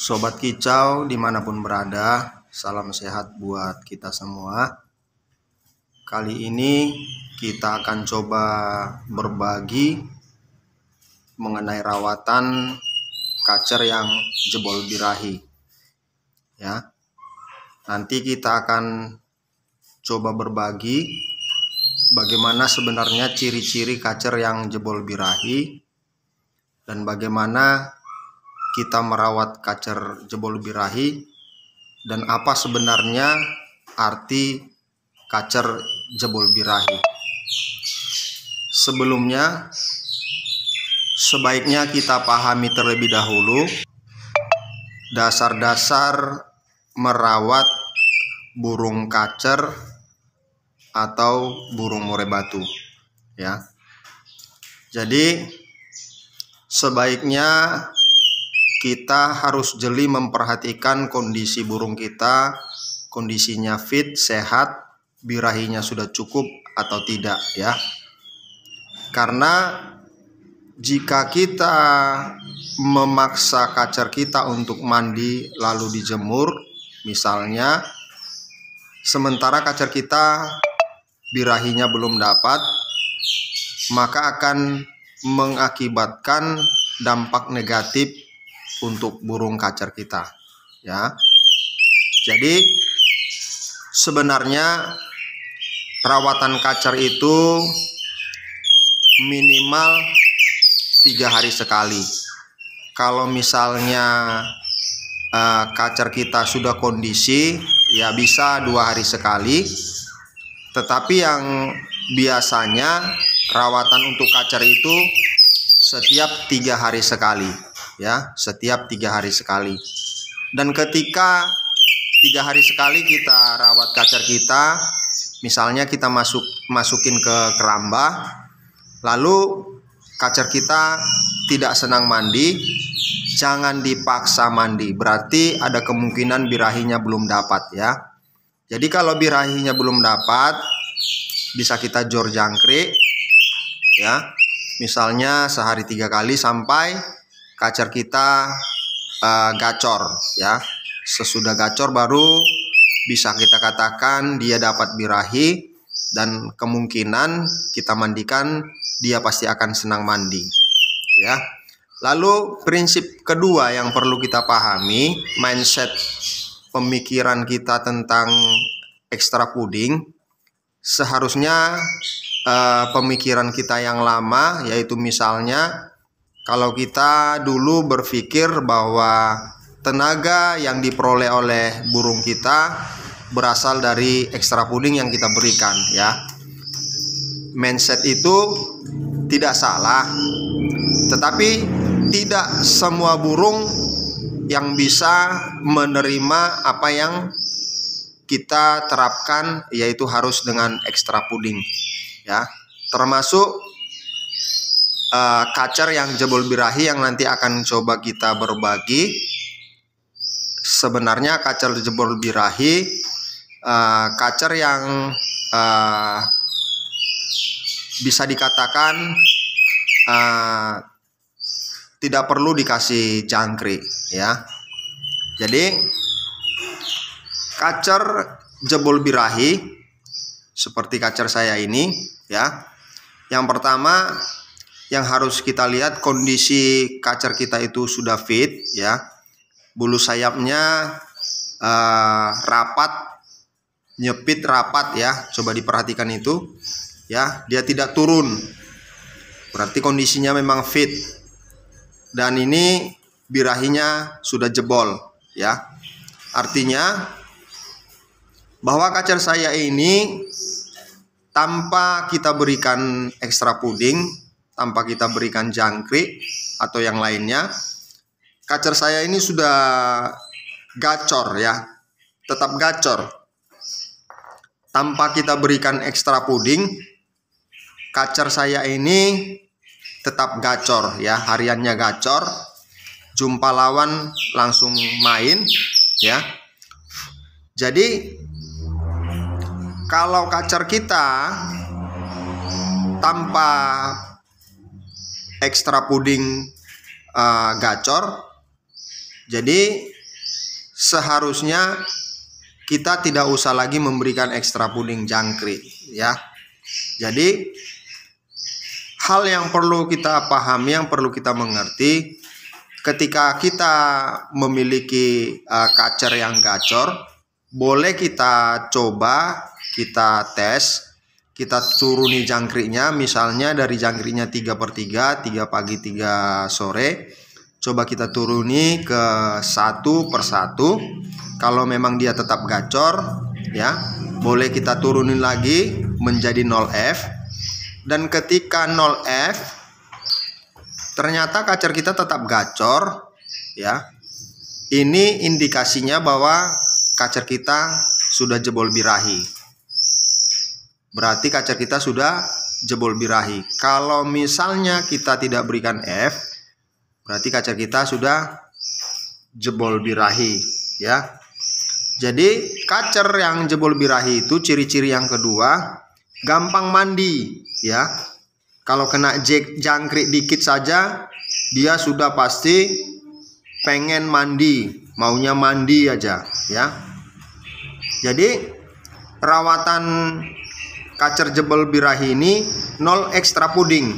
Sobat Kicau dimanapun berada, salam sehat buat kita semua. Kali ini kita akan coba berbagi mengenai rawatan kacer yang jebol birahi. Ya, nanti kita akan coba berbagi bagaimana sebenarnya ciri-ciri kacer yang jebol birahi dan bagaimana kita merawat kacer jebol birahi dan apa sebenarnya arti kacer jebol birahi. Sebelumnya, sebaiknya kita pahami terlebih dahulu dasar-dasar merawat burung kacer atau burung murai batu, ya. Jadi sebaiknya kita harus jeli memperhatikan kondisi burung kita, kondisinya fit, sehat, birahinya sudah cukup atau tidak, ya. Karena jika kita memaksa kacer kita untuk mandi lalu dijemur, misalnya, sementara kacer kita birahinya belum dapat, maka akan mengakibatkan dampak negatif untuk burung kacer kita, ya. Jadi sebenarnya perawatan kacer itu minimal 3 hari sekali. Kalau misalnya kacer kita sudah kondisi, ya bisa 2 hari sekali. Tetapi yang biasanya rawatan untuk kacer itu setiap 3 hari sekali, ya, setiap 3 hari sekali. Dan ketika 3 hari sekali kita rawat kacer kita, misalnya kita masukin ke keramba, lalu kacer kita tidak senang mandi, jangan dipaksa mandi, berarti ada kemungkinan birahinya belum dapat, ya. Jadi kalau birahinya belum dapat, bisa kita jor jangkrik, ya, misalnya sehari 3 kali sampai kacer kita gacor, ya. Sesudah gacor baru bisa kita katakan dia dapat birahi, dan kemungkinan kita mandikan dia pasti akan senang mandi, ya. Lalu prinsip kedua yang perlu kita pahami, mindset pemikiran kita tentang ekstra puding. Seharusnya pemikiran kita yang lama, yaitu misalnya kalau kita dulu berpikir bahwa tenaga yang diperoleh oleh burung kita berasal dari ekstra puding yang kita berikan, ya. Mindset itu tidak salah, tetapi tidak semua burung yang bisa menerima apa yang kita terapkan, yaitu harus dengan ekstra puding, ya. Termasuk kacer yang jebol birahi yang nanti akan coba kita berbagi. Sebenarnya kacer jebol birahi kacer yang bisa dikatakan tidak perlu dikasih jangkrik, ya. Jadi kacer jebol birahi seperti kacer saya ini, ya. Yang pertama yang harus kita lihat, kondisi kacer kita itu sudah fit, ya. Bulu sayapnya rapat, nyepit rapat, ya. Coba diperhatikan itu, ya. Dia tidak turun, berarti kondisinya memang fit. Dan ini birahinya sudah jebol, ya. Artinya bahwa kacer saya ini tanpa kita berikan ekstra puding, tanpa kita berikan jangkrik atau yang lainnya, kacer saya ini sudah gacor, ya. Tetap gacor. Tanpa kita berikan ekstra puding, kacer saya ini tetap gacor, ya. Hariannya gacor, jumpa lawan langsung main, ya. Jadi kalau kacer kita tanpa ekstra puding gacor, jadi seharusnya kita tidak usah lagi memberikan ekstra puding jangkrik ya. Jadi hal yang perlu kita pahami, yang perlu kita mengerti, ketika kita memiliki kacer yang gacor, boleh kita coba, kita tes, kita turuni jangkriknya, misalnya dari jangkriknya 3/3, 3 pagi 3 sore, coba kita turuni ke 1 per 1. Kalau memang dia tetap gacor ya, boleh kita turunin lagi menjadi 0F. Dan ketika 0F ternyata kacer kita tetap gacor ya, ini indikasinya bahwa kacer kita sudah jebol birahi. Berarti kacer kita sudah jebol birahi. Kalau misalnya kita tidak berikan F, berarti kacer kita sudah jebol birahi ya. Jadi kacer yang jebol birahi itu ciri-ciri yang kedua, gampang mandi ya. Kalau kena jangkrik dikit saja, dia sudah pasti pengen mandi, maunya mandi aja ya. Jadi rawatan kacer jebol birahi ini 0 ekstra puding,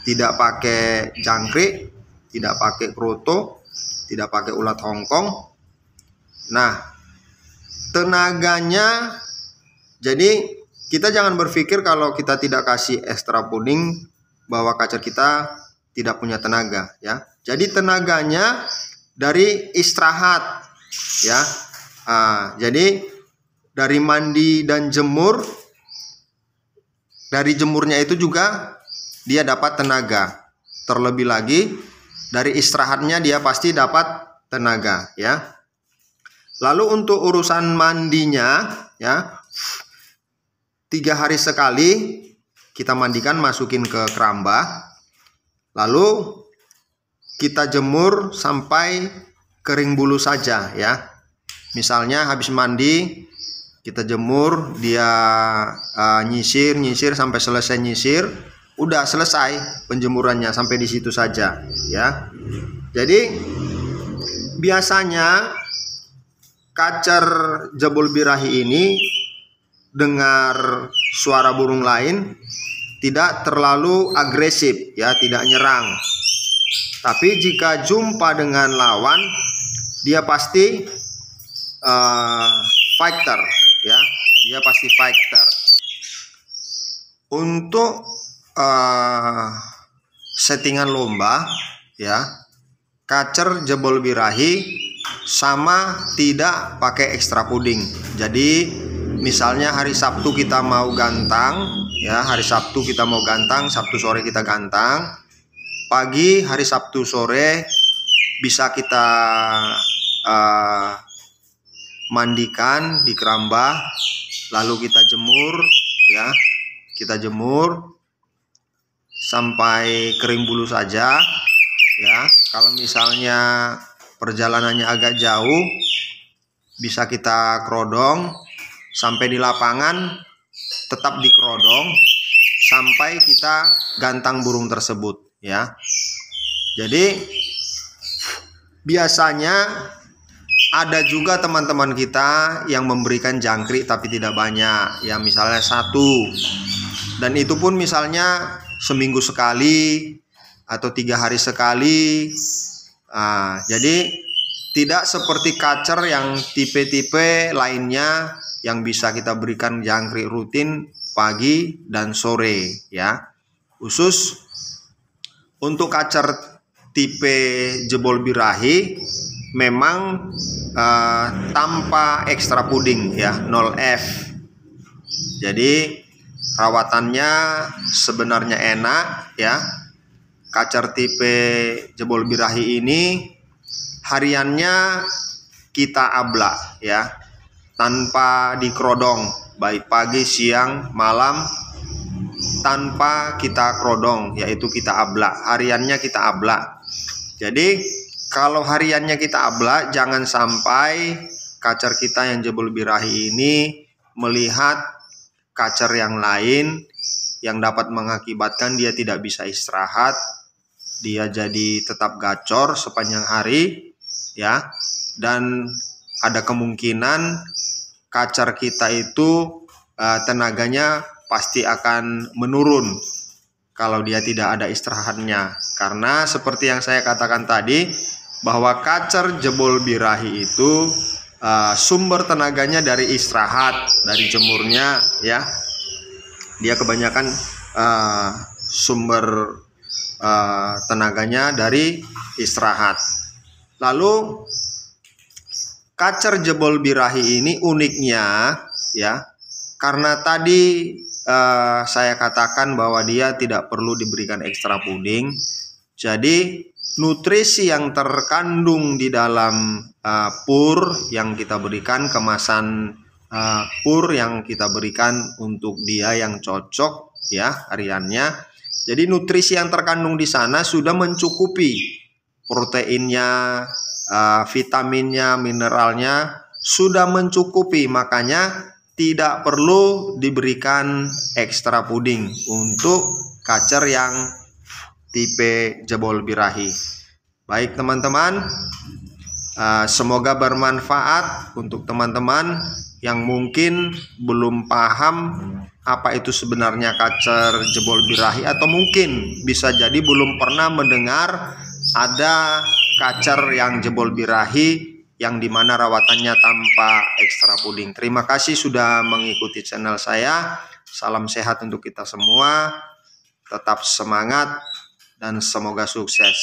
tidak pakai jangkrik, tidak pakai kroto, tidak pakai ulat Hongkong. Nah, tenaganya, jadi kita jangan berpikir kalau kita tidak kasih ekstra puding bahwa kacer kita tidak punya tenaga ya. Jadi tenaganya dari istirahat ya. Jadi dari mandi dan jemur, dari jemurnya itu juga dia dapat tenaga. Terlebih lagi dari istirahatnya dia pasti dapat tenaga ya. Lalu untuk urusan mandinya ya, 3 hari sekali kita mandikan, masukin ke keramba, lalu kita jemur sampai kering bulu saja ya. Misalnya habis mandi kita jemur, dia nyisir sampai selesai nyisir, udah selesai penjemurannya sampai di situ saja ya. Jadi biasanya kacer jebol birahi ini dengar suara burung lain tidak terlalu agresif ya, tidak nyerang. Tapi jika jumpa dengan lawan, dia pasti fighter ya, dia pasti fighter. Untuk settingan lomba ya, kacer jebol birahi sama tidak pakai ekstra puding. Jadi misalnya hari Sabtu kita mau gantang ya, hari Sabtu kita mau gantang, Sabtu sore kita gantang, pagi hari Sabtu sore bisa kita mandikan di keramba, lalu kita jemur ya, kita jemur sampai kering bulu saja ya. Kalau misalnya perjalanannya agak jauh, bisa kita kerodong sampai di lapangan, tetap dikerodong sampai kita gantang burung tersebut ya. Jadi biasanya ada juga teman-teman kita yang memberikan jangkrik tapi tidak banyak ya, misalnya 1, dan itu pun misalnya seminggu sekali atau 3 hari sekali. Jadi tidak seperti kacer yang tipe-tipe lainnya yang bisa kita berikan jangkrik rutin pagi dan sore ya. Khusus untuk kacer tipe jebol birahi memang tanpa ekstra puding ya, 0F. Jadi rawatannya sebenarnya enak ya. Kacer tipe jebol birahi ini hariannya kita ablak ya, tanpa dikerodong, baik pagi, siang, malam, tanpa kita kerodong, yaitu kita ablak. Hariannya kita ablak. Jadi kalau hariannya kita ablak, jangan sampai kacer kita yang jebol birahi ini melihat kacer yang lain yang dapat mengakibatkan dia tidak bisa istirahat, dia jadi tetap gacor sepanjang hari ya, dan ada kemungkinan kacer kita itu tenaganya pasti akan menurun kalau dia tidak ada istirahatnya. Karena seperti yang saya katakan tadi, bahwa kacer jebol birahi itu sumber tenaganya dari istirahat, dari jemurnya ya. Dia kebanyakan sumber tenaganya dari istirahat. Lalu kacer jebol birahi ini uniknya ya, karena tadi saya katakan bahwa dia tidak perlu diberikan ekstra puding. Jadi nutrisi yang terkandung di dalam pur yang kita berikan, kemasan pur yang kita berikan untuk dia yang cocok ya hariannya. Jadi nutrisi yang terkandung di sana sudah mencukupi proteinnya, vitaminnya, mineralnya sudah mencukupi, makanya tidak perlu diberikan ekstra puding untuk kacer yang tipe jebol birahi. Baik teman-teman, semoga bermanfaat untuk teman-teman yang mungkin belum paham apa itu sebenarnya kacer jebol birahi, atau mungkin bisa jadi belum pernah mendengar ada kacer yang jebol birahi yang dimana rawatannya tanpa ekstra puding. Terima kasih sudah mengikuti channel saya. Salam sehat untuk kita semua. Tetap semangat dan semoga sukses.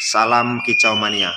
Salam kicau mania.